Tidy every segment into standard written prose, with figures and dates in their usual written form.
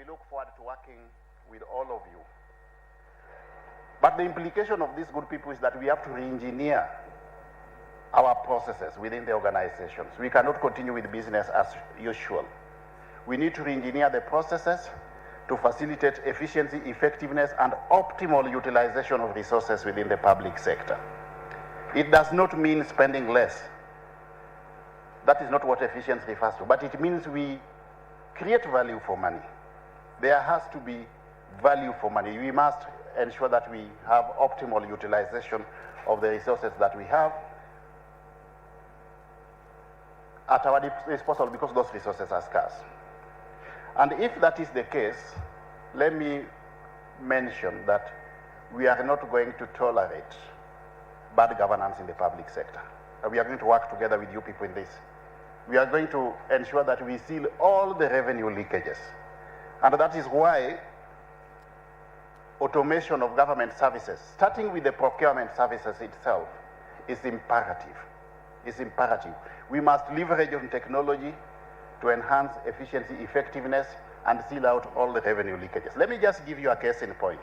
look forward to working with all of you. But the implication of these good people is that we have to re-engineer our processes within the organizations. We cannot continue with business as usual. We need to re-engineer the processes to facilitate efficiency, effectiveness, and optimal utilization of resources within the public sector. It does not mean spending less. That is not what efficiency refers to, but it means we create value for money. There has to be value for money. We must ensure that we have optimal utilization of the resources that we have at our disposal, because those resources are scarce. And if that is the case, let me mention that we are not going to tolerate bad governance in the public sector. We are going to work together with you people in this. We are going to ensure that we seal all the revenue leakages. And that is why automation of government services, starting with the procurement services itself, is imperative. It's imperative. We must leverage on technology to enhance efficiency, effectiveness, and seal out all the revenue leakages. Let me just give you a case in point.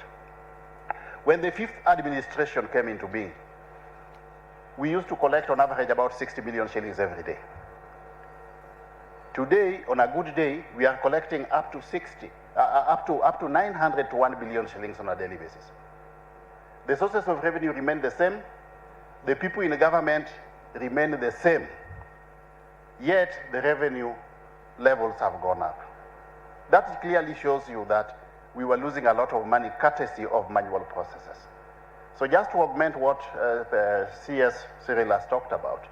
When the fifth administration came into being, we used to collect on average about 60 million shillings every day. Today, on a good day, we are collecting up to 900 to 1 billion shillings on a daily basis. The sources of revenue remain the same. The people in the government remain the same. Yet, the revenue levels have gone up. That clearly shows you that we were losing a lot of money courtesy of manual processes. So just to augment what CS Cyril has talked about,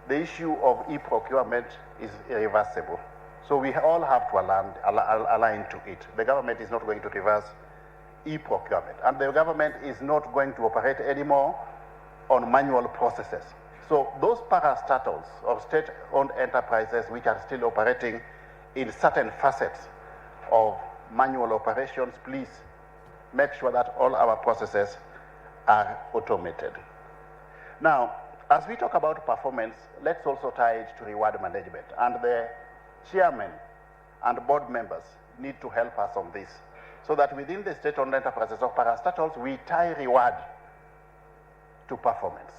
the issue of e-procurement is irreversible. So we all have to align to it. The government is not going to reverse e-procurement, and the government is not going to operate anymore on manual processes. So those parastatals or state-owned enterprises which are still operating in certain facets of manual operations, please make sure that all our processes are automated. Now, as we talk about performance, let's also tie it to reward management. And the chairman and board members need to help us on this, so that within the state-owned enterprises or parastatals, we tie reward to performance.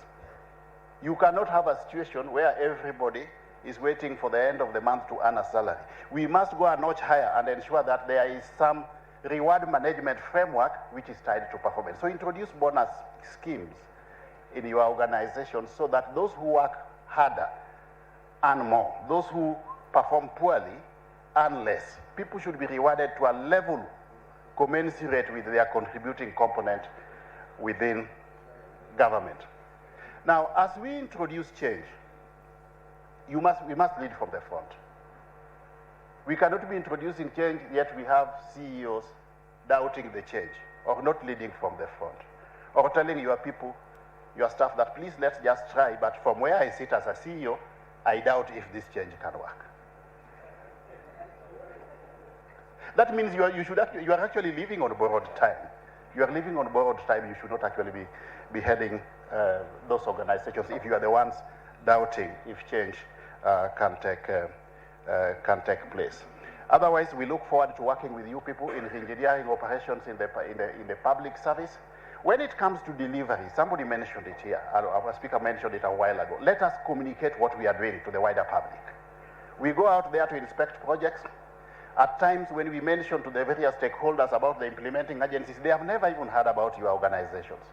You cannot have a situation where everybody is waiting for the end of the month to earn a salary. We must go a notch higher and ensure that there is some reward management framework which is tied to performance. So introduce bonus schemes in your organization so that those who work harder earn more. Those who perform poorly earn less. People should be rewarded to a level commensurate with their contributing component within government. Now, as we introduce change, we must lead from the front. We cannot be introducing change, yet we have CEOs doubting the change, or not leading from the front, or telling your people, your staff, that please let's just try, but from where I sit as a CEO, I doubt if this change can work. That means you are actually living on borrowed time. You are living on borrowed time. You should not actually be heading those organizations if you are the ones doubting if change can take place. Otherwise, we look forward to working with you people in engineering operations in the public service. When it comes to delivery, somebody mentioned it here, our speaker mentioned it a while ago. Let us communicate what we are doing to the wider public. We go out there to inspect projects. At times when we mention to the various stakeholders about the implementing agencies, they have never even heard about your organizations.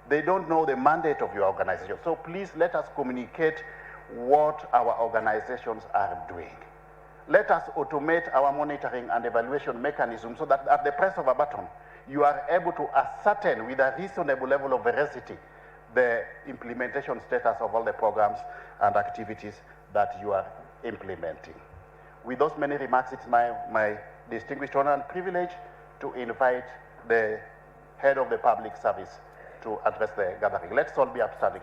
They don't know the mandate of your organization. So please let us communicate what our organizations are doing. Let us automate our monitoring and evaluation mechanism so that at the press of a button, you are able to ascertain with a reasonable level of veracity the implementation status of all the programs and activities that you are implementing. With those many remarks, it's my distinguished honor and privilege to invite the head of the public service to address the gathering. Let's all be upstanding.